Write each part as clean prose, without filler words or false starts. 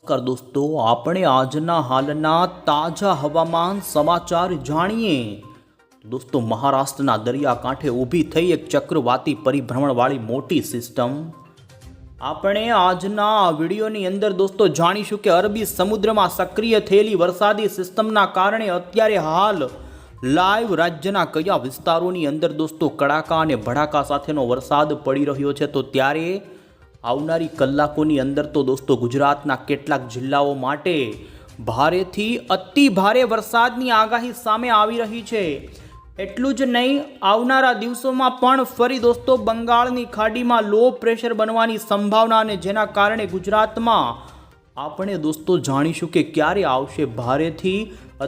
कर दोस्तों આપણે આજના હાલના તાજા હવામાન સમાચાર જાણીએ। दोस्तों મહારાષ્ટ્રના દરિયાકાંઠે ઊભી થઈ એક ચક્રવાતી પરિભ્રમણવાળી મોટી સિસ્ટમ। આપણે આજના આ વિડીયોની અંદર દોસ્તો જાણીશું કે અરબી સમુદ્રમાં સક્રિય થયેલી વરસાદી સિસ્ટમના કારણે અત્યારે હાલ લાઈવ રાજ્યના કયા વિસ્તારોની અંદર દોસ્તો કડાકા અને ભડાકા સાથેનો વરસાદ પડી રહ્યો છે। તો ત્યારે આવનારી કલાકોની અંદર તો દોસ્તો ગુજરાતના કેટલાક જિલ્લાઓ માટે ભારેથી અતિ ભારે વરસાદની આગાહી સામે આવી રહી છે। એટલું જ નહીં, આવનારા દિવસોમાં પણ ફરી દોસ્તો બંગાળની ખાડીમાં લો પ્રેશર બનવાની સંભાવના અને જેના કારણે ગુજરાતમાં આપણે દોસ્તો જાણીશું કે ક્યારે આવશે ભારેથી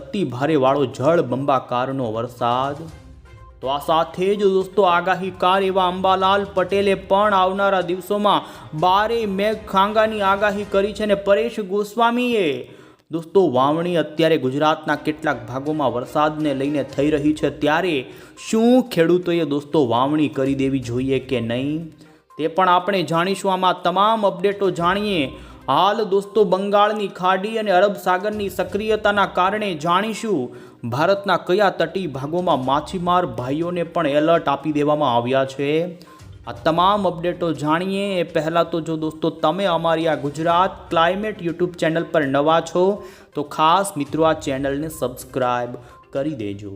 અતિ ભારે વાળો જળબંબાકારનો વરસાદ। તો આ સાથે જ દોસ્તો આગાહીકાર એવા અંબાલાલ પટેલે પણ આવનારા દિવસોમાં 12 મેઘ ખાંગાની આગાહી કરી છે અને પરેશ ગોસ્વામીએ દોસ્તો વાવણી અત્યારે ગુજરાતના કેટલાક ભાગોમાં વરસાદને લઈને થઈ રહી છે, ત્યારે શું ખેડૂતોએ દોસ્તો વાવણી કરી દેવી જોઈએ કે નહીં તે પણ આપણે જાણીશું। આમાં તમામ અપડેટો જાણીએ। હાલ દોસ્તો બંગાળની ખાડી અને અરબ સાગરની સક્રિયતાના કારણે જાણીશું ભારતના કયા તટીય ભાગોમાં માછીમાર ભાઈઓને પણ એલર્ટ આપી દેવામાં આવ્યા છે। આ તમામ અપડેટો જાણીએ એ પહેલાં તો જો દોસ્તો તમે અમારી આ ગુજરાત ક્લાઇમેટ યુટ્યુબ ચેનલ પર નવા છો તો ખાસ મિત્રો આ ચેનલને સબસ્ક્રાઈબ કરી દેજો।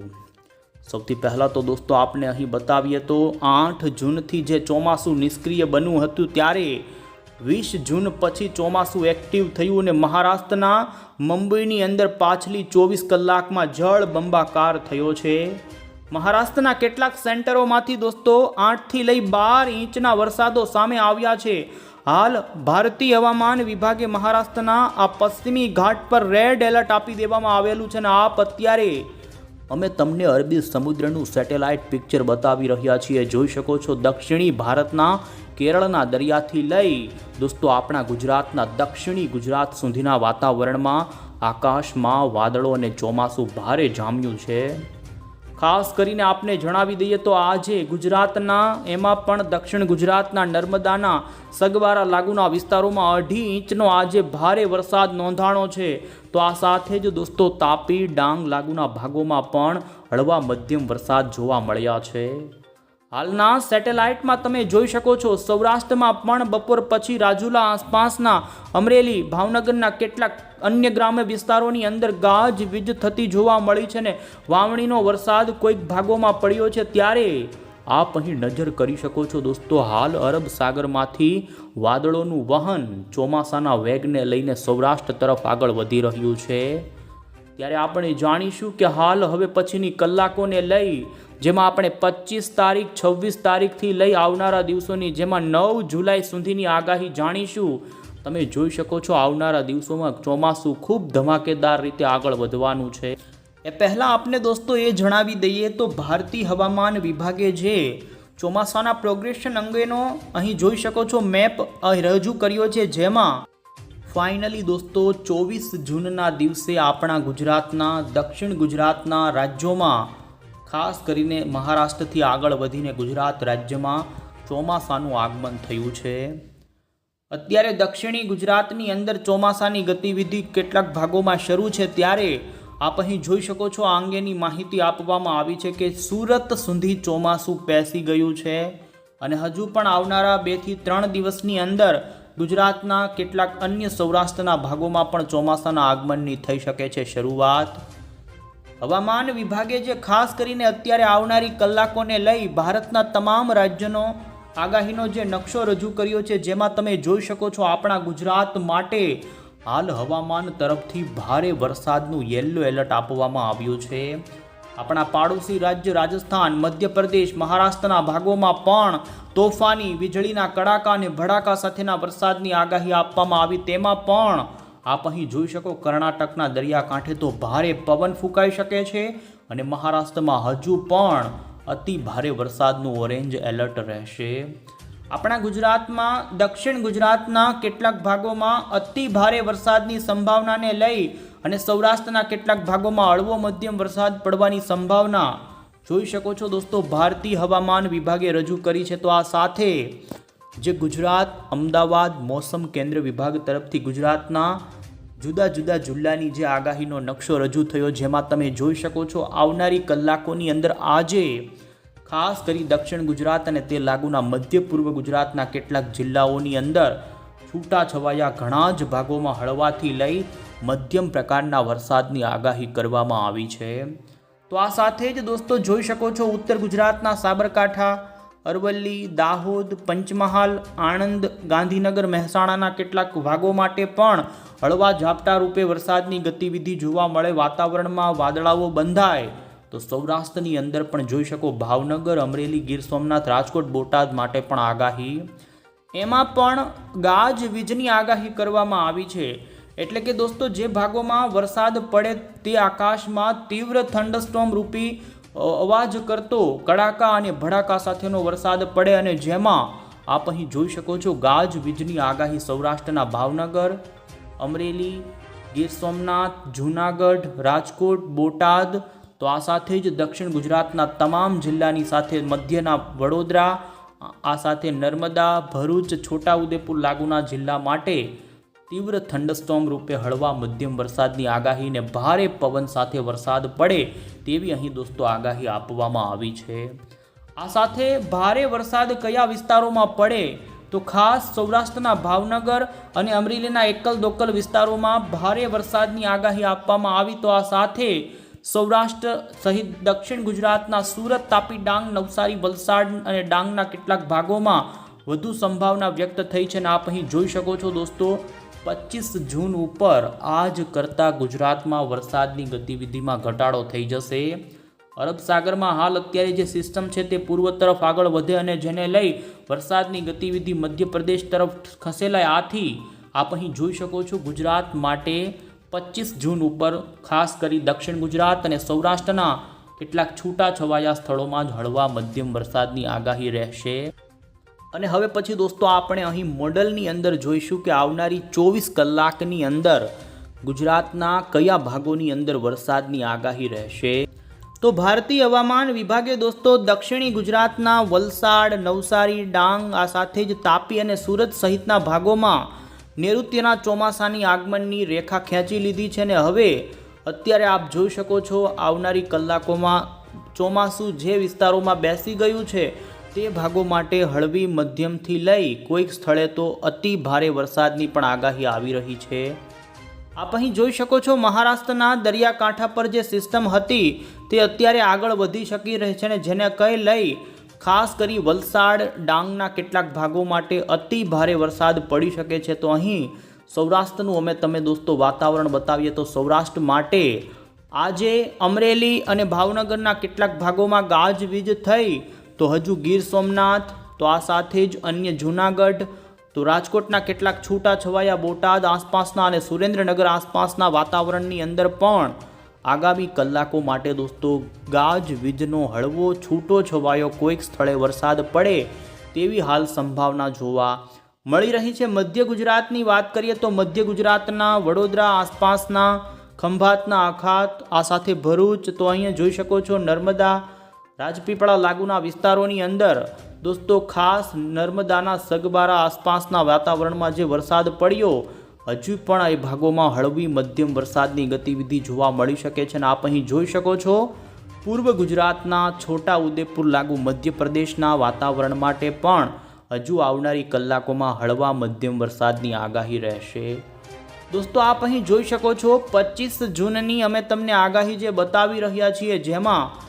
સૌથી પહેલાં તો દોસ્તો આપણે અહીં બતાવીએ તો 8 જૂનથી જે ચોમાસું નિષ્ક્રિય બન્યું હતું ત્યારે 20 જૂન પછી ચોમાસું એક્ટિવ થયું અને મહારાષ્ટ્રના મુંબઈની અંદર પાછલી 24 કલાકમાં જળબંબાકાર થયો છે। મહારાષ્ટ્રના કેટલાક સેન્ટરોમાંથી દોસ્તો 8થી લઈ 12 ઇંચના વરસાદો સામે આવ્યા છે। હાલ ભારતીય હવામાન વિભાગે મહારાષ્ટ્રના આ પશ્ચિમી ઘાટ પર રેડ એલર્ટ આપી દેવામાં આવેલું છે અને આપ અત્યારે અમે તમને અરબી સમુદ્રનું સેટેલાઇટ પિક્ચર બતાવી રહ્યા છીએ। જોઈ શકો છો દક્ષિણી ભારતના કેરળના દરિયાથી લઈ દોસ્તો આપણા ગુજરાતના દક્ષિણી ગુજરાત સુધીના વાતાવરણમાં આકાશમાં વાદળો અને ચોમાસું ભારે જામ્યું છે। ખાસ કરીને આપને જણાવી દઈએ તો આજે ગુજરાતના એમાં પણ દક્ષિણ ગુજરાતના નર્મદાના સગબારા લાગુના વિસ્તારોમાં 2.5 ઇંચનો આજે ભારે વરસાદ નોંધાણો છે। તો આ સાથે જ દોસ્તો તાપી ડાંગ લાગુના ભાગોમાં પણ હળવા મધ્યમ વરસાદ જોવા મળ્યા છે। હાલના સેટેલાઇટમાં તમે જોઈ શકો છો સૌરાષ્ટ્રમાં પણ બપોર પછી રાજુલા આસપાસના અમરેલી ભાવનગરના કેટલાક અન્ય ગ્રામ્ય વિસ્તારોની અંદર ગાજવીજ થતી જોવા મળી છે ને વાવણીનો વરસાદ કોઈક ભાગોમાં પડ્યો છે। ત્યારે આપ અહીં નજર કરી શકો છો દોસ્તો હાલ અરબ સાગરમાંથી વાદળોનું વહન ચોમાસાના વેગને લઈને સૌરાષ્ટ્ર તરફ આગળ વધી રહ્યું છે। ત્યારે આપણે જાણીશું કે હાલ હવે પછીની કલાકોને લઈ જેમાં આપણે 25 તારીખ 26 તારીખથી લઈ આવનારા દિવસોની જેમાં 9 જુલાઈ સુધીની આગાહી જાણીશું। તમે જોઈ શકો છો આવનારા દિવસોમાં ચોમાસું ખૂબ ધમાકેદાર રીતે આગળ વધવાનું છે। એ પહેલાં આપને દોસ્તો એ જણાવી દઈએ તો ભારતીય હવામાન વિભાગે જે ચોમાસાના પ્રોગ્રેશન અંગેનો અહીં જોઈ શકો છો મેપ રજૂ કર્યો છે, જેમાં ફાઇનલી દોસ્તો 24 જૂનના દિવસે આપણા ગુજરાતના દક્ષિણ ગુજરાતના રાજ્યોમાં ખાસ કરીને મહારાષ્ટ્રથી આગળ વધીને ગુજરાત રાજ્યમાં ચોમાસાનું આગમન થયું છે। અત્યારે દક્ષિણી ગુજરાતની અંદર ચોમાસાની ગતિવિધિ કેટલાક ભાગોમાં શરૂ છે। ત્યારે આપ અહીં જોઈ શકો છો આ અંગેની માહિતી આપવામાં આવી છે કે સુરત સુધી ચોમાસું પેસી ગયું છે અને હજુ પણ આવનારા 2 થી 3 દિવસની અંદર ગુજરાતના કેટલાક અન્ય સૌરાષ્ટ્રના ભાગોમાં પણ ચોમાસાના આગમનની થઈ શકે છે શરૂઆત। હવામાન વિભાગે જે ખાસ કરીને અત્યારે આવનારી કલાકોને લઈ ભારતના તમામ રાજ્યોનો આગાહીનો જે નકશો રજૂ કર્યો છે, જેમાં તમે જોઈ શકો છો આપણા ગુજરાત માટે હાલ હવામાન તરફથી ભારે વરસાદનું યલો એલર્ટ આપવામાં આવ્યું છે। આપણા પાડોશી રાજ્ય રાજસ્થાન, મધ્યપ્રદેશ, મહારાષ્ટ્રના ભાગોમાં પણ તોફાની વીજળીના કડાકા અને ભડાકા સાથેના વરસાદની આગાહી આપવામાં આવી। તેમાં પણ આપ અહીં જોઈ શકો કર્ણાટકના દરિયાકાંઠે તો ભારે પવન ફૂંકાઈ શકે છે અને મહારાષ્ટ્રમાં હજુ પણ અતિ ભારે વરસાદનું ઓરેન્જ એલર્ટ રહેશે। આપણા ગુજરાતમાં દક્ષિણ ગુજરાતના કેટલાક ભાગોમાં અતિ ભારે વરસાદની સંભાવનાને લઈ અને સૌરાષ્ટ્રના કેટલાક ભાગોમાં હળવો મધ્યમ વરસાદ પડવાની સંભાવના જોઈ શકો છો દોસ્તો ભારતીય હવામાન વિભાગે રજૂ કરી છે। તો આ સાથે જે ગુજરાત અમદાવાદ મોસમ કેન્દ્ર વિભાગ તરફથી ગુજરાતના જુદા જુદા જિલ્લાની જે આગાહીનો નકશો રજૂ થયો, જેમાં તમે જોઈ શકો છો આવનારી કલાકોની અંદર આજે ખાસ કરી દક્ષિણ ગુજરાત અને તે લાગુના મધ્ય પૂર્વ ગુજરાતના કેટલાક જિલ્લાઓની અંદર છૂટાછવાયા ઘણા જ ભાગોમાં હળવાથી લઈ મધ્યમ પ્રકારના વરસાદની આગાહી કરવામાં આવી છે। તો આ સાથે જ દોસ્તો જોઈ શકો છો ઉત્તર ગુજરાતના સાબરકાંઠા, અરવલ્લી, દાહોદ, પંચમહાલ, આણંદ, ગાંધીનગર, મહેસાણાના કેટલાક ભાગો માટે પણ હળવા ઝાપટા રૂપે વરસાદની ગતિવિધિ જોવા મળે, વાતાવરણમાં વાદળાઓ બંધાય। તો સૌરાષ્ટ્રની અંદર પણ જોઈ શકો ભાવનગર, અમરેલી, ગીર સોમનાથ, રાજકોટ, બોટાદ માટે પણ આગાહી, એમાં પણ ગાજવીજની આગાહી કરવામાં આવી છે। એટલે કે દોસ્તો જે ભાગોમાં વરસાદ પડે તે આકાશમાં તીવ્ર થંડરસ્ટોર્મ રૂપી અવાજ કરતો કડાકા અને ભડાકા સાથેનો વરસાદ પડે, અને જેમાં આપ અહીં જોઈ શકો છો ગાજવીજની આગાહી સૌરાષ્ટ્રના ભાવનગર, અમરેલી, ગીર સોમનાથ, જૂનાગઢ, રાજકોટ, બોટાદ, તો આ સાથે જ દક્ષિણ ગુજરાતના તમામ જિલ્લાની સાથે મધ્યના વડોદરા, આ સાથે નર્મદા, ભરૂચ, છોટાઉદેપુર લાગુના જિલ્લા માટે તીવ્ર થંડરસ્ટોર્મ રૂપે હળવા મધ્યમ વરસાદની આગાહીને ભારે પવન સાથે વરસાદ પડે તેવી અહીં દોસ્તો આગાહી આપવામાં આવી છે। આ સાથે ભારે વરસાદ કયા વિસ્તારોમાં પડે તો ખાસ સૌરાષ્ટ્રના ભાવનગર અને અમરેલીના એકલ દોકલ વિસ્તારોમાં ભારે વરસાદની આગાહી આપવામાં આવી। તો આ સાથે સૌરાષ્ટ્ર સહિત દક્ષિણ ગુજરાતના સુરત, તાપી, ડાંગ, નવસારી, વલસાડ અને ડાંગના કેટલાક ભાગોમાં વધુ સંભાવના વ્યક્ત થઈ છે। અને આપ અહીં જોઈ શકો છો દોસ્તો 25 જૂન ઉપર આજ કરતાં ગુજરાતમાં વરસાદની ગતિવિધિમાં ઘટાડો થઈ જશે। અરબ સાગરમાં હાલ અત્યારે જે સિસ્ટમ છે તે પૂર્વ તરફ આગળ વધે અને જેને લઈ વરસાદની ગતિવિધિ મધ્યપ્રદેશ તરફ ખસેલાય। આથી આપ અહીં જોઈ શકો છો ગુજરાત માટે 25 જૂન ઉપર ખાસ કરી દક્ષિણ ગુજરાત અને સૌરાષ્ટ્રના કેટલાક છૂટાછવાયા સ્થળોમાં જ હળવા મધ્યમ વરસાદની આગાહી રહેશે। અને હવે પછી દોસ્તો આપણે અહીં મોડલની અંદર જોઈશું કે આવનારી 24 કલાકની અંદર ગુજરાતના કયા ભાગોની અંદર વરસાદની આગાહી રહેશે। તો ભારતીય હવામાન વિભાગે દોસ્તો દક્ષિણી ગુજરાતના વલસાડ, નવસારી, ડાંગ, આ સાથે જ તાપી અને સુરત સહિતના ભાગોમાં નૈઋત્યના ચોમાસાની આગમનની રેખા ખેંચી લીધી છે। અને હવે અત્યારે આપ જોઈ શકો છો આવનારી કલાકોમાં ચોમાસું જે વિસ્તારોમાં બેસી ગયું છે તે ભાગો માટે હળવી મધ્યમથી લઈ કોઈક સ્થળે તો અતિ ભારે વરસાદની પણ આગાહી આવી રહી છે। આપ અહીં જોઈ શકો છો મહારાષ્ટ્રના દરિયાકાંઠા પર જે સિસ્ટમ હતી તે અત્યારે આગળ વધી શકી રહી છે, અને જેને કઈ લઈ ખાસ કરી વલસાડ, ડાંગના કેટલાક ભાગો માટે અતિ ભારે વરસાદ પડી શકે છે। તો અહીં સૌરાષ્ટ્રનું અમે તમે દોસ્તો વાતાવરણ બતાવીએ તો સૌરાષ્ટ્ર માટે આજે અમરેલી અને ભાવનગરના કેટલાક ભાગોમાં ગાજવીજ થઈ, તો હજુ ગીર સોમનાથ, તો આ સાથે જ અન્ય જૂનાગઢ, તો રાજકોટના કેટલાક છૂટા છવાયા બોટાદ આસપાસના અને સુરેન્દ્રનગર આસપાસના વાતાવરણની અંદર પણ આગામી કલાકો માટે દોસ્તો ગાજવીજનો હળવો છૂટો છવાયો કોઈક સ્થળે વરસાદ પડે તેવી હાલ સંભાવના જોવા મળી રહી છે। મધ્ય ગુજરાતની વાત કરીએ તો મધ્ય ગુજરાતના વડોદરા આસપાસના ખંભાતના અખાત, આ સાથે ભરૂચ, તો અહીંયા જોઈ શકો છો નર્મદા, રાજપીપળા લાગુના વિસ્તારોની અંદર દોસ્તો ખાસ નર્મદાના સગબારા આસપાસના વાતાવરણમાં જે વરસાદ પડ્યો હજુ પણ એ ભાગોમાં હળવી મધ્યમ વરસાદની ગતિવિધિ જોવા મળી શકે છે। અને આપ અહીં જોઈ શકો છો પૂર્વ ગુજરાતના છોટાઉદેપુર લાગુ મધ્યપ્રદેશના વાતાવરણ માટે પણ હજુ આવનારી કલાકોમાં હળવા મધ્યમ વરસાદની આગાહી રહેશે। દોસ્તો આપ અહીં જોઈ શકો છો 25 જૂનની અમે તમને આગાહી જે બતાવી રહ્યા છીએ, જેમાં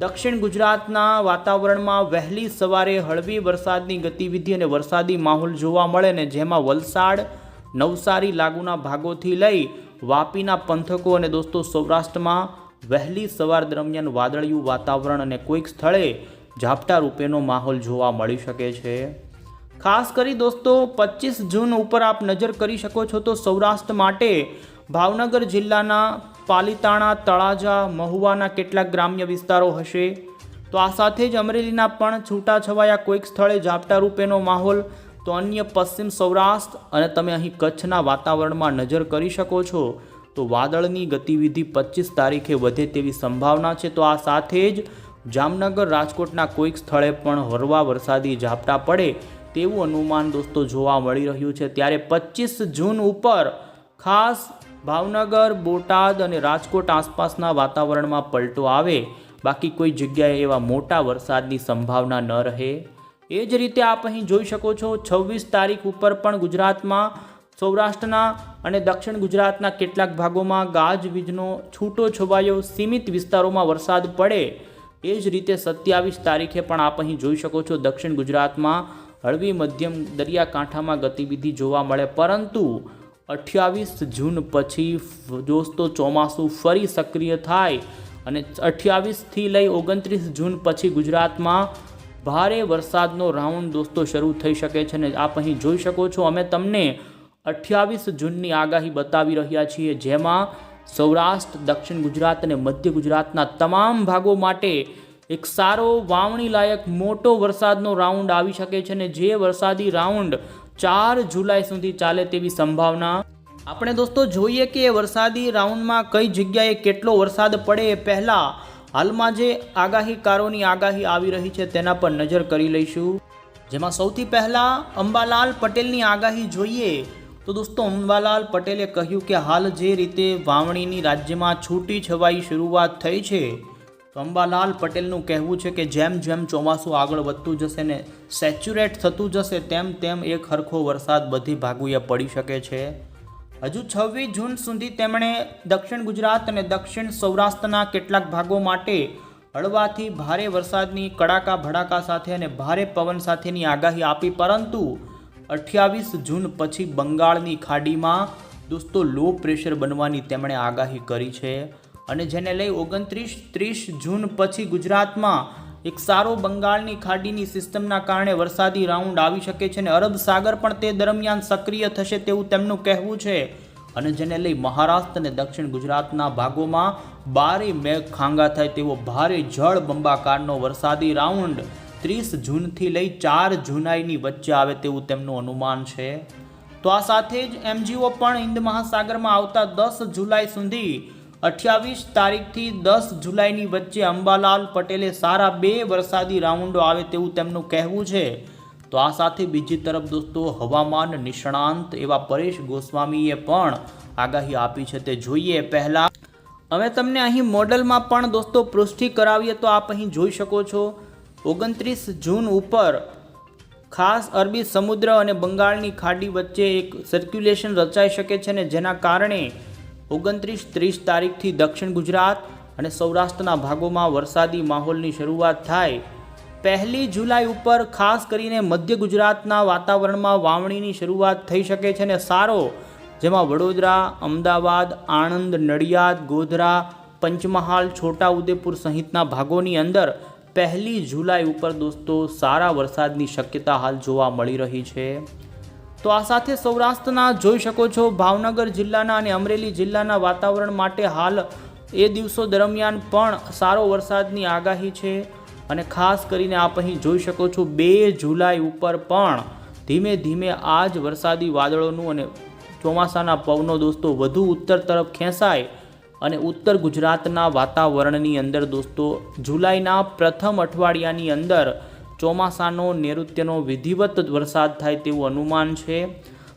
દક્ષિણ ગુજરાતના વાતાવરણમાં વહેલી સવારે હળવી વરસાદની ગતિવિધિ અને વરસાદી માહોલ જોવા મળે ને જેમાં વલસાડ, નવસારી લાગુના ભાગોથી લઈ વાપીના પંથકો અને દોસ્તો સૌરાષ્ટ્રમાં વહેલી સવાર દરમિયાન વાદળિયું વાતાવરણ અને કોઈક સ્થળે ઝાપટા રૂપેનો માહોલ જોવા મળી શકે છે। ખાસ કરી દોસ્તો 25 જૂન ઉપર આપ નજર કરી શકો છો તો સૌરાષ્ટ્ર માટે ભાવનગર જિલ્લાના પાલીતાણા, તળાજા, મહુવાના કેટલાક ગ્રામ્ય વિસ્તારો હશે। તો આ સાથે જ અમરેલીના પણ છૂટાછવાયા કોઈક સ્થળે ઝાપટા રૂપેનો માહોલ, તો અન્ય પશ્ચિમ સૌરાષ્ટ્ર અને તમે અહીં કચ્છના વાતાવરણમાં નજર કરી શકો છો તો વાદળની ગતિવિધિ 25 તારીખે વધે તેવી સંભાવના છે। તો આ સાથે જ જામનગર, રાજકોટના કોઈક સ્થળે પણ હળવા વરસાદી ઝાપટા પડે તેવું અનુમાન દોસ્તો જોવા મળી રહ્યું છે। ત્યારે 25 જૂન ઉપર ખાસ ભાવનગર, બોટાદ અને રાજકોટ આસપાસના વાતાવરણમાં પલટો આવે, બાકી કોઈ જગ્યાએ એવા મોટા વરસાદની સંભાવના ન રહે. એ જ રીતે આપ અહીં જોઈ શકો છો 26 તારીખ ઉપર પણ ગુજરાતમાં સૌરાષ્ટ્રના અને દક્ષિણ ગુજરાતના કેટલાક ભાગોમાં ગાજવીજનો છૂટો છવાયો સીમિત વિસ્તારોમાં વરસાદ પડે. એ જ રીતે 27 તારીખે પણ આપ અહીં જોઈ શકો છો દક્ષિણ ગુજરાતમાં હળવી મધ્યમ દરિયાકાંઠામાં ગતિવિધિ જોવા મળે. પરંતુ 28 જૂન પછી દોસ્તો ચોમાસું ફરી સક્રિય થાય અને 28થી લઈ 29 જૂન પછી ગુજરાતમાં ભારે વરસાદનો રાઉન્ડ દોસ્તો શરૂ થઈ શકે છે. અને આપ અહીં જોઈ શકો છો અમે તમને 28 જૂનની આગાહી બતાવી રહ્યા છીએ, જેમાં સૌરાષ્ટ્ર, દક્ષિણ ગુજરાત અને મધ્ય ગુજરાતના તમામ ભાગો માટે એક સારો વાવણી લાયક મોટો વરસાદનો રાઉન્ડ આવી શકે છે. અને જે વરસાદી રાઉન્ડ 4 જુલાઈ સુધી ચાલે તેવી સંભાવના. આપણે દોસ્તો જોઈએ કે એ વરસાદી રાઉન્ડમાં કઈ જગ્યાએ કેટલો વરસાદ પડે એ પહેલાં હાલમાં જે આગાહીકારોની આગાહી આવી રહી છે તેના પર નજર કરી લઈશું. જેમાં સૌથી પહેલાં અંબાલાલ પટેલની આગાહી જોઈએ તો દોસ્તો અંબાલાલ પટેલે કહ્યું કે હાલ જે રીતે વાવણીની રાજ્યમાં છૂટી છવાઈ શરૂઆત થઈ છે, તો અંબાલાલ પટેલનું કહેવું છે કે જેમ જેમ ચોમાસું આગળ વધતું જશે ને સેચ્યુરેટ થતું જશે તેમ તેમ એક હરખો વરસાદ બધી ભાગોએ પડી શકે છે. હજુ 26 જૂન સુધી તેમણે દક્ષિણ ગુજરાત અને દક્ષિણ સૌરાષ્ટ્રના કેટલાક ભાગો માટે હળવાથી ભારે વરસાદની કડાકા ભડાકા સાથે અને ભારે પવન સાથેની આગાહી આપી. પરંતુ 28 જૂન પછી બંગાળની ખાડીમાં દોસ્તો લો પ્રેશર બનવાની તેમણે આગાહી કરી છે. અને જેને લઈ 29-30 જૂન પછી ગુજરાતમાં એક સારો બંગાળની ખાડીની સિસ્ટમના કારણે વરસાદી રાઉન્ડ આવી શકે છે અને અરબ સાગર પણ તે દરમિયાન સક્રિય થશે તેવું તેમનું કહેવું છે. અને જેને લઈ મહારાષ્ટ્ર અને દક્ષિણ ગુજરાતના ભાગોમાં ભારે મેઘ ખાંગા થાય તેવો ભારે જળ બંબાકારનો વરસાદી રાઉન્ડ 30 જૂનથી લઈ 4 જુલાઈની વચ્ચે આવે તેવું તેમનું અનુમાન છે. તો આ સાથે જ એમજીઓ પણ હિન્દ મહાસાગરમાં આવતા 10 જુલાઈ સુધી 28 તારીખથી 10 જુલાઈની વચ્ચે અંબાલાલ પટેલે સારા 2 વરસાદી રાઉન્ડો આવે તેવું તેમનું કહેવું છે. તો આ સાથે બીજી તરફ દોસ્તો હવામાન નિષ્ણાંત એવા પરેશ ગોસ્વામીએ પણ આગાહી આપી છે તે જોઈએ. પહેલાં અમે તમને અહીં મોડલમાં પણ દોસ્તો પુષ્ટિ કરાવીએ તો આપ અહીં જોઈ શકો છો 29 જૂન ઉપર ખાસ અરબી સમુદ્ર અને બંગાળની ખાડી વચ્ચે એક સર્ક્યુલેશન રચાઈ શકે છે અને જેના કારણે 29-30 તારીખથી દક્ષિણ ગુજરાત અને સૌરાષ્ટ્રના ભાગોમાં વરસાદી માહોલની શરૂઆત થાય. 1 જુલાઈ ઉપર ખાસ કરીને મધ્ય ગુજરાતના વાતાવરણમાં વાવણીની શરૂઆત થઈ શકે છે અને સારો, જેમાં વડોદરા, અમદાવાદ, આણંદ, નડિયાદ, ગોધરા, પંચમહાલ, છોટાઉદેપુર સહિતના ભાગોની અંદર 1 જુલાઈ ઉપર દોસ્તો સારા વરસાદની શક્યતા હાલ જોવા મળી રહી છે. તો આ સાથે સૌરાષ્ટ્રના જોઈ શકો છો ભાવનગર જિલ્લાના અને અમરેલી જિલ્લાના વાતાવરણ માટે હાલ એ દિવસો દરમિયાન પણ સારો વરસાદની આગાહી છે. અને ખાસ કરીને આપ અહીં જોઈ શકો છો 2 જુલાઈ ઉપર પણ ધીમે ધીમે આ જ વરસાદી વાદળોનું અને ચોમાસાના પવનો દોસ્તો વધુ ઉત્તર તરફ ખેંચાય અને ઉત્તર ગુજરાતના વાતાવરણની અંદર દોસ્તો જુલાઈના પ્રથમ અઠવાડિયાની અંદર ચોમાસાનો નૈઋત્યનો વિધિવત વરસાદ થાય તેવું અનુમાન છે.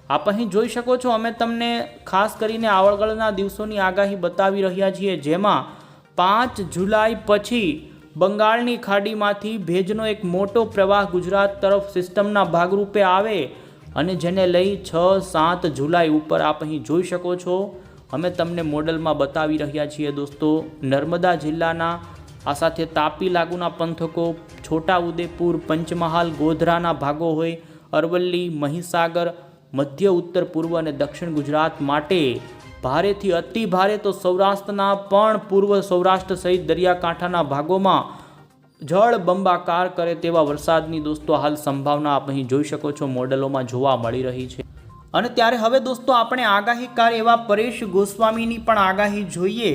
આપ અહીં જોઈ શકો છો અમે તમને ખાસ કરીને આગળના દિવસોની આગાહી બતાવી રહ્યા છીએ, જેમાં 5 જુલાઈ પછી બંગાળની ખાડીમાંથી ભેજનો એક મોટો પ્રવાહ ગુજરાત તરફ સિસ્ટમના ભાગરૂપે આવે અને જેને લઈ 6-7 જુલાઈ ઉપર આપ અહીં જોઈ શકો છો અમે તમને મોડલમાં બતાવી રહ્યા છીએ દોસ્તો નર્મદા જિલ્લાના, આ સાથે તાપી લાગુના પંથકો, છોટાઉદેપુર, પંચમહાલ, ગોધરાના ભાગો હોય, અરવલ્લી, મહીસાગર, મધ્ય, ઉત્તર પૂર્વ અને દક્ષિણ ગુજરાત માટે ભારેથી અતિ ભારે, તો સૌરાષ્ટ્રના પણ પૂર્વ સૌરાષ્ટ્ર સહિત દરિયાકાંઠાના ભાગોમાં જળ બંબાકાર કરે તેવા વરસાદની દોસ્તો હાલ સંભાવના આપ અહીં જોઈ શકો છો મોડેલોમાં જોવા મળી રહી છે. અને ત્યારે હવે દોસ્તો આપણે આગાહીકાર એવા પરેશ ગોસ્વામીની પણ આગાહી જોઈએ.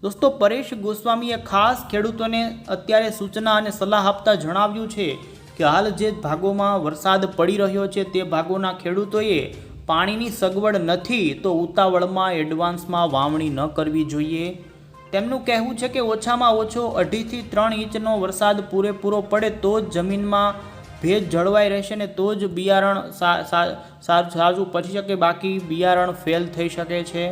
દોસ્તો પરેશ ગોસ્વામીએ ખાસ ખેડૂતોને અત્યારે સૂચના અને સલાહ આપતા જણાવ્યું છે કે હાલ જે ભાગોમાં વરસાદ પડી રહ્યો છે તે ભાગોના ખેડૂતોએ પાણીની સગવડ નથી તો ઉતાવળમાં એડવાન્સમાં વાવણી ન કરવી જોઈએ. તેમનું કહેવું છે કે ઓછામાં ઓછો 2.5 થી 3 ઇંચનો વરસાદ પૂરેપૂરો પડે તો જ જમીનમાં ભેજ જળવાઈ રહેશે ને તો જ બિયારણ સાજું પચી શકે, બાકી બિયારણ ફેલ થઈ શકે છે.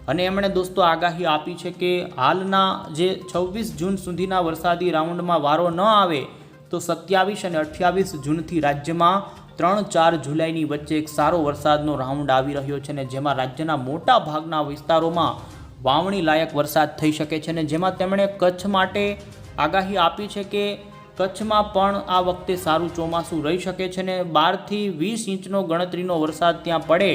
અને એમણે દોસ્તો આગાહી આપી છે કે હાલના જે 26 જૂન સુધીના વરસાદી રાઉન્ડમાં વારો ન આવે તો 27 અને 28 જૂનથી રાજ્યમાં 3-4 જુલાઈની વચ્ચે એક સારો વરસાદનો રાઉન્ડ આવી રહ્યો છે ને જેમાં રાજ્યના મોટા ભાગના વિસ્તારોમાં વાવણી લાયક વરસાદ થઈ શકે છે. ને જેમાં તેમણે કચ્છ માટે આગાહી આપી છે કે કચ્છમાં પણ આ વખતે સારું ચોમાસું રહી શકે છે ને 12 થી 20 ઇંચનો ગણતરીનો વરસાદ ત્યાં પડે.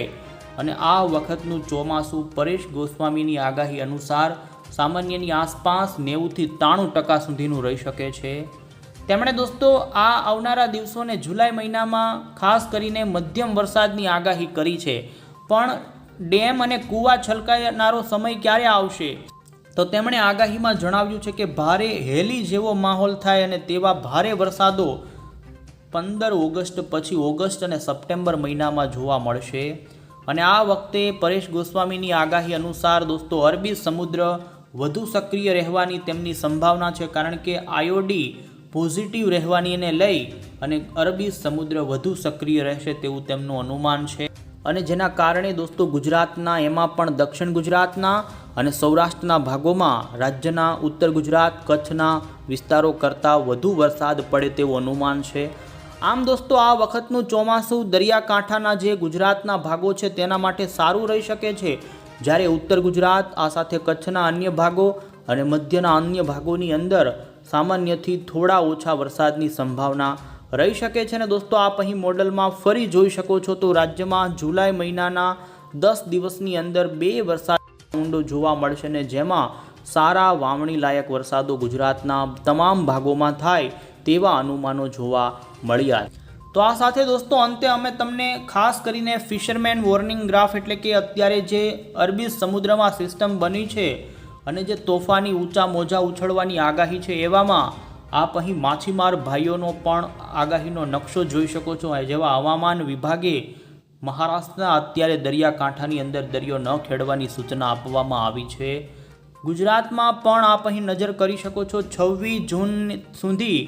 અને આ વખતનું ચોમાસું પરેશ ગોસ્વામીની આગાહી અનુસાર સામાન્યની આસપાસ 90 થી 93% સુધીનું રહી શકે છે. તેમણે દોસ્તો આ આવનારા દિવસોને જુલાઈ મહિનામાં ખાસ કરીને મધ્યમ વરસાદની આગાહી કરી છે. પણ ડેમ અને કૂવા છલકાનારો સમય ક્યારે આવશે તો તેમણે આગાહીમાં જણાવ્યું છે કે ભારે હેલી જેવો માહોલ થાય અને તેવા ભારે વરસાદો 15 ઓગસ્ટ પછી ઓગસ્ટ અને સપ્ટેમ્બર મહિનામાં જોવા મળશે. અને આ વખતે પરેશ ગોસ્વામીની આગાહી અનુસાર દોસ્તો અરબી સમુદ્ર વધુ સક્રિય રહેવાની તેમની સંભાવના છે, કારણ કે આયોડી પોઝિટિવ રહેવાનીને લઈ અને અરબી સમુદ્ર વધુ સક્રિય રહેશે તેવું તેમનું અનુમાન છે. અને જેના કારણે દોસ્તો ગુજરાતના એમાં પણ દક્ષિણ ગુજરાતના અને સૌરાષ્ટ્રના ભાગોમાં રાજ્યના ઉત્તર ગુજરાત કચ્છના વિસ્તારો કરતાં વધુ વરસાદ પડે તેવું અનુમાન છે. આમ દોસ્તો આ વખતનું ચોમાસું દરિયાકાંઠાના જે ગુજરાતના ભાગો છે તેના માટે સારું રહી શકે છે, જ્યારે ઉત્તર ગુજરાત આ સાથે કચ્છના અન્ય ભાગો અને મધ્યના અન્ય ભાગોની અંદર સામાન્યથી થોડા ઓછા વરસાદની સંભાવના રહી શકે છે. ને દોસ્તો આપ અહીં મોડલમાં ફરી જોઈ શકો છો તો રાજ્યમાં જુલાઈ મહિનાના 10 દિવસની અંદર 2 વરસાદ રાઉન્ડો જોવા મળશે ને જેમાં સારા વાવણી લાયક વરસાદો ગુજરાતના તમામ ભાગોમાં થાય તેવા અનુમાનો જોવા મળ્યા. તો આ સાથે દોસ્તો અંતે અમે તમને ખાસ કરીને ફિશરમેન વોર્નિંગ ગ્રાફ એટલે કે અત્યારે જે અરબી સમુદ્રમાં સિસ્ટમ બની છે અને જે તોફાની ઊંચા મોજા ઉછળવાની આગાહી છે એવામાં આપ અહીં માછીમાર ભાઈઓનો પણ આગાહીનો નકશો જોઈ શકો છો. જેવા હવામાન વિભાગે મહારાષ્ટ્રના અત્યારે દરિયાકાંઠાની અંદર દરિયો ન ખેડવાની સૂચના આપવામાં આવી છે. ગુજરાતમાં પણ આપ અહીં નજર કરી શકો છો. 26 જૂન સુધી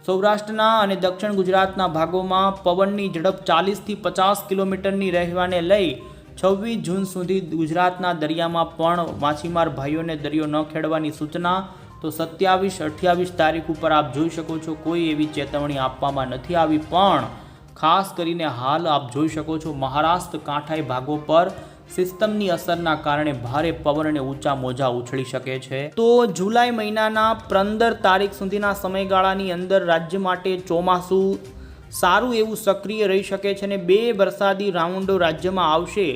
સૌરાષ્ટ્રના અને દક્ષિણ ગુજરાતના ભાગોમાં પવનની ઝડપ 40 થી 50 કિલોમીટરની રહેવાને લઈ 26 જૂન સુધી ગુજરાતના દરિયામાં પણ માછીમાર ભાઈઓને દરિયો ન ખેડવાની સૂચના. તો 27-28 તારીખ ઉપર આપ જોઈ શકો છો કોઈ એવી ચેતવણી આપવામાં નથી આવી, પણ ખાસ કરીને હાલ આપ જોઈ શકો છો મહારાષ્ટ્ર કાંઠાઈ ભાગો પર સિસ્ટમની અસરના કારણે ભારે પવન અને ઊંચા મોજા ઉછળી શકે છે. તો જુલાઈ મહિનાના 15 તારીખ સુધીના સમયગાળાની અંદર રાજ્ય માટે ચોમાસું સારું એવું સક્રિય રહી શકે છે અને 2 વરસાદી રાઉન્ડો રાજ્યમાં આવશે.